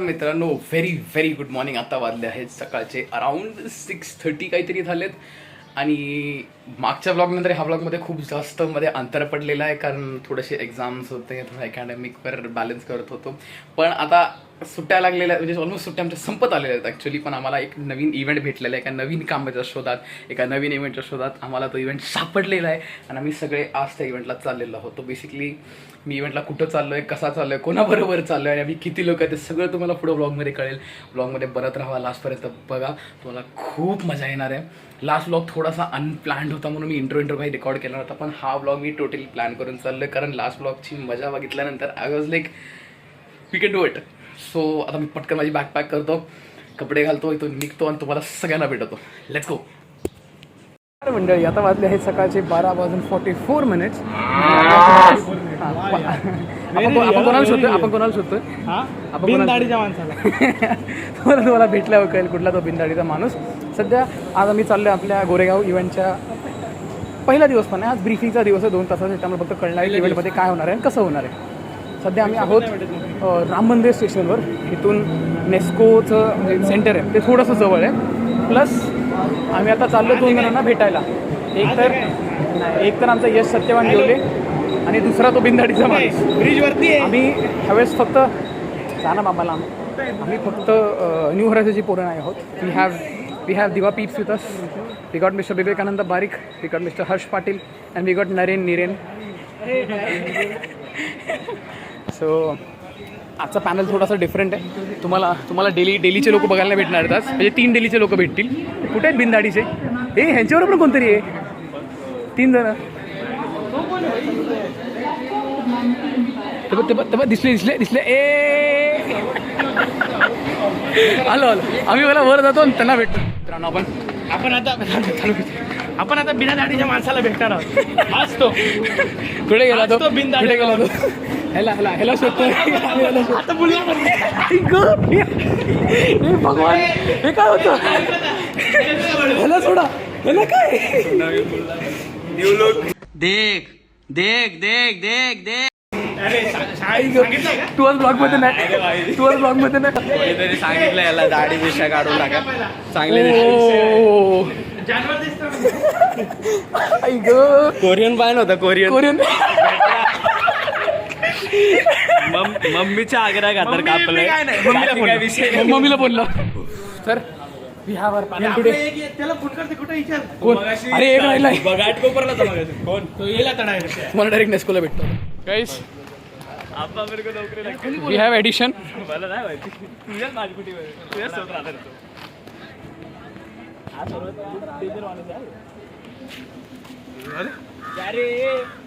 मित्रांनो very very good morning. आता वाजले आहेत सकाळचे अराउंड 6:30 काहीतरी झालेत. आणि मागच्या ब्लॉगनंतर ह्या ब्लॉगमध्ये खूप जास्त मध्ये अंतर पडलेलं आहे, कारण थोडेसे एक्झाम्स होते, थोडं अकॅडमिकवर बॅलन्स करत होतो. पण आता सुट्ट्या लागलेल्या, म्हणजे ऑलमोस्ट सुट्ट्या आमच्या संपत आलेल्या आहेत ॲक्च्युली. पण आम्हाला एक नवीन इव्हेंट भेटलेला आहे, एका नवीन कामाच्या शोधात, एका नवीन इव्हेंटच्या शोधात आम्हाला तो इव्हेंट सापडलेला आहे. आणि आम्ही सगळे आज त्या इव्हेंटला चाललेलो होतो. बेसिकली मी इव्हेंटला कुठं चाललो आहे, कसा चाललो आहे, कोणाबरोबर चाललो आहे आणि आम्ही किती लोक आहेत ते सगळं तुम्हाला पुढं ब्लॉगमध्ये कळेल. ब्लॉगमध्ये बरत राहा, लास्टपर्यंत बघा, तुम्हाला खूप मजा येणार आहे. लास्ट ब्लॉग थोडासा अनप्लॅन्ड होता म्हणून मी इंट्रो काही रेकॉर्ड केला नव्हता, पण हा ब्लॉग मी टोटली प्लॅन करून चाललो आहे, कारण लास्ट ब्लॉगची मजा बघितल्यानंतर I was like we can do it. So आता मी पटकन माझी बॅग पॅक करतो, कपडे घालतो, इथून निघतो आणि तुम्हाला सगळ्यांना भेटतो. Let's go. मंडळी, आता वाजले आहेत सकाळचे 12:44. आपण कोणाला शोधतोय बिनदाढीच्या माणसाला. तुम्हाला भेटल्यावर कळेल कुठला तो बिनदाढीचा माणूस. सध्या आज आम्ही चाललो आहे आपल्या गोरेगाव इव्हेंटच्या पहिला दिवस, पण आज ब्रीफिंगचा दिवस आहे 2 तासाचा. त्यामुळे फक्त कळणार आहे इव्हेंटमध्ये काय होणार आहे, कसं होणार आहे. सध्या आम्ही आहोत राम मंदिर स्टेशनवर. इथून नेस्कोचं जे सेंटर आहे ते थोडंसं जवळ आहे. प्लस आम्ही आता चाललो 2 जणांना भेटायला. एक तर आमचा यश सत्यवान जेवले आणि दुसरा तो बिनदाढीचा माणूस ब्रिजवरती आहे. आम्ही ह्यावेळेस फक्त ना बाबाला आम्ही फक्त न्यू हॉरायझनची पोरं नाही आहोत. We have diva peeps with us. We got mister Vivekanand Barik, we got mister Harsh Patil and we got Naren. So आजचा पॅनल थोडासा डिफरंट आहे. तुम्हाला डेलीचे लोक बघायला भेटणार आहेत आज. म्हणजे 3 डेलीचे लोक भेटतील. कुठे आहेत बिनदाढीचे? ह्यांच्यावर पण कोणतरी आहे. 3 जण दिसले. आलो आम्ही मला वर जातो आणि त्यांना भेटतो. मित्रांनो आपण आता बिना दाढीच्या माणसाला भेटणार आहोत. आज तो कुठे गेला तो? कुठे गेला तो? ह्याला शोधतोय. भगवान, हे काय होतं? ह्याला सोडा. ह्याला काय? देख देख देख देख देख. तू आज ब्लॉग मध्ये नाही. कोणीतरी सांगितलं याला दाढी दिशा काढून टाका. चांगले कोरियन पाहिलं होतं. कोरियन मम्मीच्या आग्रह खातर कापलंय. मम्मीला बोललो तर we have our panel today. त्याला फोन करते, कुठे विचार कोण? अरे एक राहिला घाट कोपरला कोण तो येईल आता डायरेक्ट. मला डायरेक्ट नेस्कोला भेटतो. गाईस वी हॅव एडिशन. मला नाही माहिती तुझ्याच माझ्याकुटीवर तुझ्याच सोबत राहणार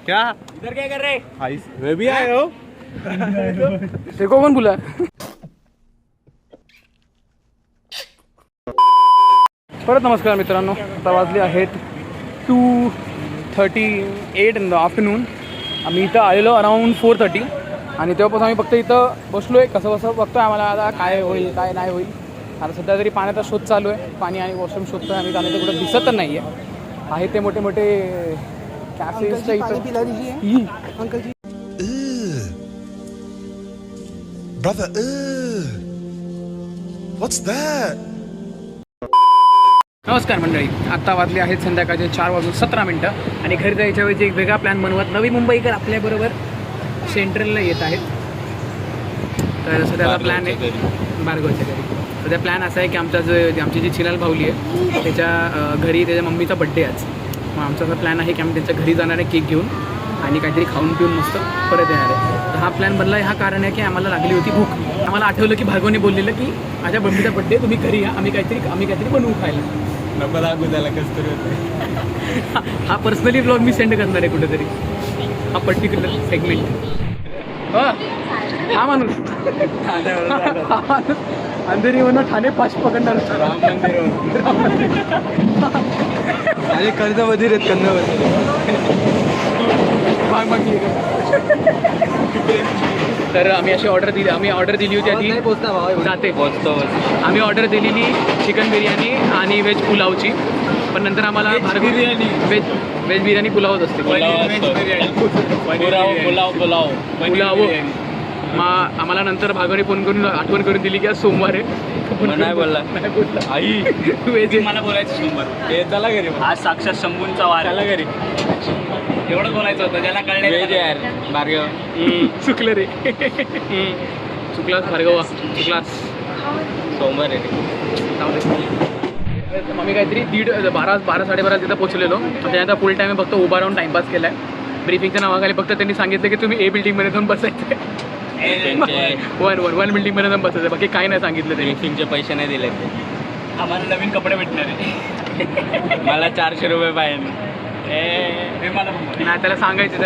क्या इधर क्या कर रहे? मैं भी आया हूँ. देखो कौन बोला. परत नमस्कार मित्रांनो. आता वाजले आहेत 2:38 इन द आफ्टरनून. आम्ही इथं आलेलो अराऊंड 4:30 आणि तेव्हापासून आम्ही फक्त इथं बसलो आहे. कसं बघतोय आम्हाला आता काय होईल काय नाही होईल. आता सध्या तरी पाण्याचा शोध चालू आहे. पाणी आणि वॉशरूम शोधतोय आम्ही. त्याने तर कुठं दिसत तर नाही आहे ते मोठे मोठे कॅफेच्या इथं. Brother, what's that? नमस्कार मंडळी. आत्ता वाजले आहेत संध्याकाळचे 4:17 आणि घरी जायच्या वेळी एक वेगळा प्लॅन बनवत नवी मुंबईकर आपल्याबरोबर सेंट्रलला येत आहेत. तर सध्याचा प्लॅन आहे भार्गवच्या घरी. सध्या प्लॅन असा आहे की आमची जी चिलाल भाऊली आहे त्याच्या घरी त्याच्या मम्मीचा बड्डे आज. मग आमचा असा प्लॅन आहे की आम्ही त्यांच्या घरी जाणार आहे, केक घेऊन आणि काहीतरी खाऊन पिऊन मस्त परत येणार आहे. तर हा प्लॅन बनला. हा कारण आहे की आम्हाला लागली होती भूक. आम्हाला आठवलं की भार्गवने बोललेलं की माझ्या मम्मीचा बड्डे तुम्ही घरी या, आम्ही काहीतरी बनवू खायला. नको लागू त्याला कसं तरी होतं. हा पर्सनली ब्लॉग मी सेंड करणार आहे कुठेतरी, हा पर्टिक्युलर सेगमेंट. हा माणूस अंधेरी होणं ठाणे पाच पकडणार. अरे कर्ज वजीर आहेत तर आम्ही अशी ऑर्डर दिली होती आधी जाते पोचतो. आम्ही ऑर्डर दिलेली चिकन बिर्याणी आणि व्हेज पुलावची. पण नंतर आम्हाला व्हेज बिर्याणी पुलावच असते. मग आम्हाला नंतर भागवणे फोन करून आठवण करून दिली की आज सोमवार आहे. नाही बोलला आई वेज मला बोलायचं सोमवार हे चला घरी आज साक्षात शंभूंचा वार चला घरी एवढंच बोलायचं होतं ज्याला कळलं वेज यार भार्गव चुकलं रे चुकलास भार्गवा चुकलास सोमवार आहे आम्ही काहीतरी 12-12:30 तिथं पोहोचलेलो. त्यानंतर फुल टाईम फक्त उभा राहून टाइमपास केला आहे. ब्रीफिंगच्या नावाखाली फक्त त्यांनी सांगितलं की तुम्ही ए बिल्डिंगमध्ये जाऊन बसायचं वन बिल्डिंगमध्ये जाऊन बसायचं बाकी काही नाही सांगितलं त्यांनी. ब्रीफिंगचे पैसे नाही दिले आम्हाला नवीन कपडे भेटणार आहे मला 400 रुपये पाहिजे नाही त्याला सांगायचं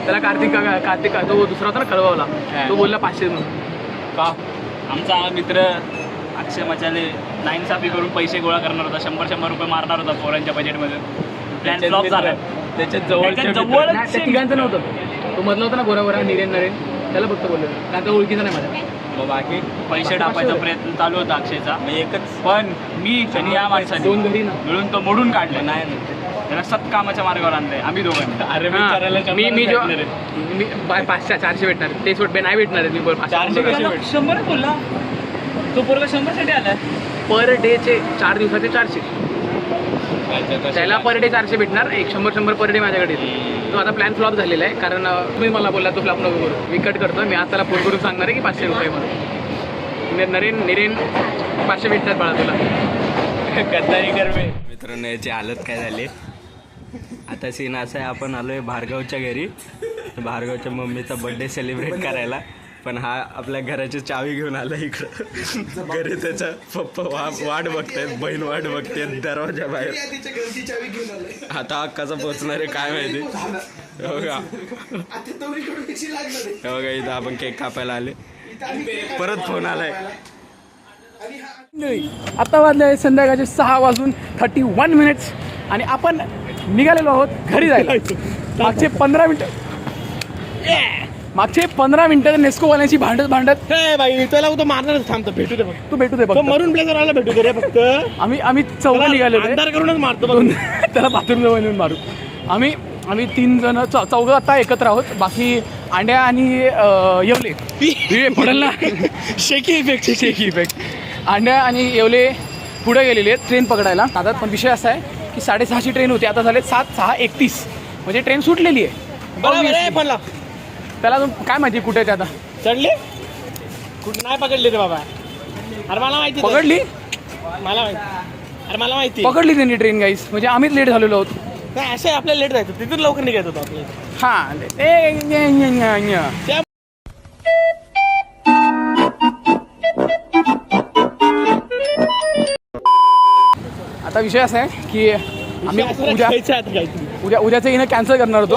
त्याला कार्तिक तो दुसरा होता ना कळवावला तो बोलला 500 म्हणून. का आमचा मित्र अक्षय मचाले नाईनसाफी करून पैसे गोळा करणार होता 100 रुपये मारणार होता पोरांच्या बजेटमध्ये प्लॅन फ्लॉप झाला त्याच्यात जवळ तिघांचं नव्हतं तो मधला होता ना गोरा निरेन त्याला फक्त बोललो आता ओळखीचा नाही माझ्या. मग बाकी पैसे टाकायचा प्रयत्न चालू होता अक्षयचा एकच पण मी आणि या माणसाने 2 घरी ना मिळून तो मोडून काढलं नाही त्याला सत्कामाच्या मार्गावर आणलंय आम्ही दोघांनी. अरे मी 500-400 भेटणार ते सोड नाही भेटणार मी 100 बोलला तो पोरगा 100 साठी आला पर डेचे 4 दिवसाचे 400 त्याला पर डे 400 भेटणार 100 पर डे माझ्याकडे. तो आता प्लॅन फ्लॉप झालेला आहे कारण तुम्ही मला बोलला तो फ्लॉप नको करू मी कट करतो. मी आज त्याला फोन करून सांगणार आहे की 500 रुपये म्हणून निरेन 500 भेटतात बाळा तुला गद्दारी कर मित्रांनो. याची हालत काय झाली आता सीन असा आहे आपण आलोय भार्गवच्या घरी भार्गवच्या मम्मीचा बर्थडे सेलिब्रेट करायला पण हा आपल्या घराची चावी घेऊन आला इकडं घरी त्याचा पप्पा वाट बघतायत बहीण वाट बघते दरवाजा बाहेर आता हा कसा पोचणार आहे काय माहिती. बघा इथं आपण केक कापायला आले परत फोन आलाय. आता वाजले संध्याकाळचे 6:31 आणि आपण निघालेलो आहोत घरी जायला. मागचे 15 मिनिटं नेस्कोवाल्यांची भांडत बाई त्याला उद्या मारणारच थांबतो भेटू दे तू भेटू दे मरून ब्लेझरला भेटू दे रे फक्त आम्ही चौघं निघालेलो अंधार करूनच मारतो त्याला बाथरूम जवळ नेऊन मारू. आम्ही 3 जण चौघं आता एकत्र आहोत. बाकी अंड्या आणि येवले पडेल ना शेकी इफेक्ट अंड्या आणि येवले पुढे गेलेले आहेत ट्रेन पकडायला. आता पण विषय असा आहे की 6:30ची ट्रेन होती आता झाले 7:31 म्हणजे ट्रेन सुटलेली आहे. त्याला काय माहिती कुठे आहे ते आता चढले कुठे नाही पकडले रे बाबा. अरे मला माहिती पकडली मला माहिती पकडली त्यांनी ट्रेन गाईस म्हणजे आम्हीच लेट झालेलो आहोत. नाही असे आपल्याला लेट जायचं तिथून लवकर निघायचं होतं आपल्याला. हां आता विषय असा आहे की आम्ही उद्याचं येणं कॅन्सल करणार होतो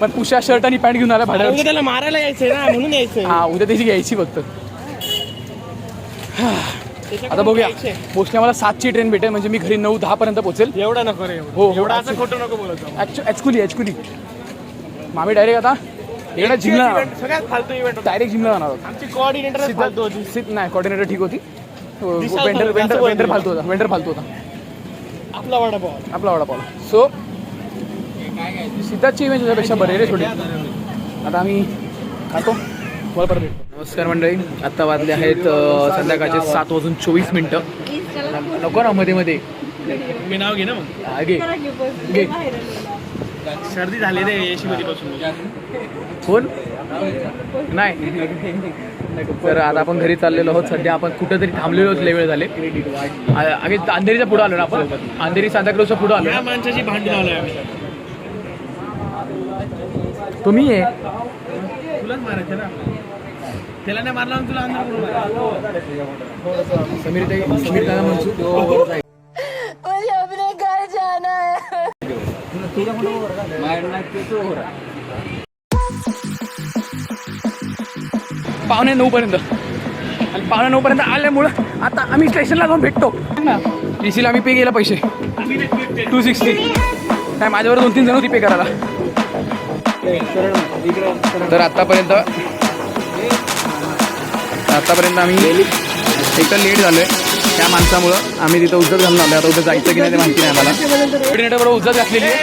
पण पुष्या शर्ट आणि पॅन्ट घेऊन आला भाड्यावर त्याला मारायला यायचंय ना म्हणून यायचंय. हा उद्या त्याची घ्यायची फक्त. आता बघूया मोस्टली आम्हाला 7ची ट्रेन भेटेल म्हणजे मी घरी 9-10 पर्यंत पोहोचेल. एवढा नको रे हो एवढा असं खोटं नको बोलत ॲक्च्युली मामी डायरेक्ट आता इकडे जिमला सगळ्यात फालतू इव्हेंट डायरेक्ट जिमला जाणार आहोत. आमची कोऑर्डिनेटर फालतू होती नाही कोऑर्डिनेटर ठीक होती. वेंडर फालतू होता आपला वडापाव. सो सिद्धार्थची इव्हेंट त्याच्यापेक्षा बरे रे थोडी. आता आम्ही खातो बोल परत. नमस्कार मंडळी. आत्ता वाजले आहेत संध्याकाळचे 7:24. नको ना मध्ये मी नाव घे ना मग घे सर्दी झाली रे एसी मध्ये बसून. फोन नाही तर आता आपण घरी चाललेलो आहोत. सध्या आपण कुठेतरी थांबलेलो लय वेळ झाले. आम्ही अंधेरीच्या पुढे आलो ना आपण अंधेरी सांताक्रूजच्या पुढे आलो. या माणसाची भांडण लावलंय आम्ही. तुम्ही आहे तुलाच मारायचं ना त्याला नाही मारला तुला अंधार समीर दादा म्हणतो मुझे अपने घर जाना है. 8:45 पर्यंत आणि 8:45 पर्यंत आल्यामुळं आता आम्ही स्टेशनला जाऊन भेटतो. टीसीला आम्ही पे केला पैसे 260 काय माझ्यावर 2-3 जण होती पे करायला. तर आतापर्यंत आम्ही एक तर लेट झालोय त्या माणसामुळं. आम्ही तिथं उज्जत घालून आलो. आता उद्या जायचं की नाही ते माहिती नाही आम्हाला. कोऑर्डिनेटरबरोबर उज्जत घातलेली आहे.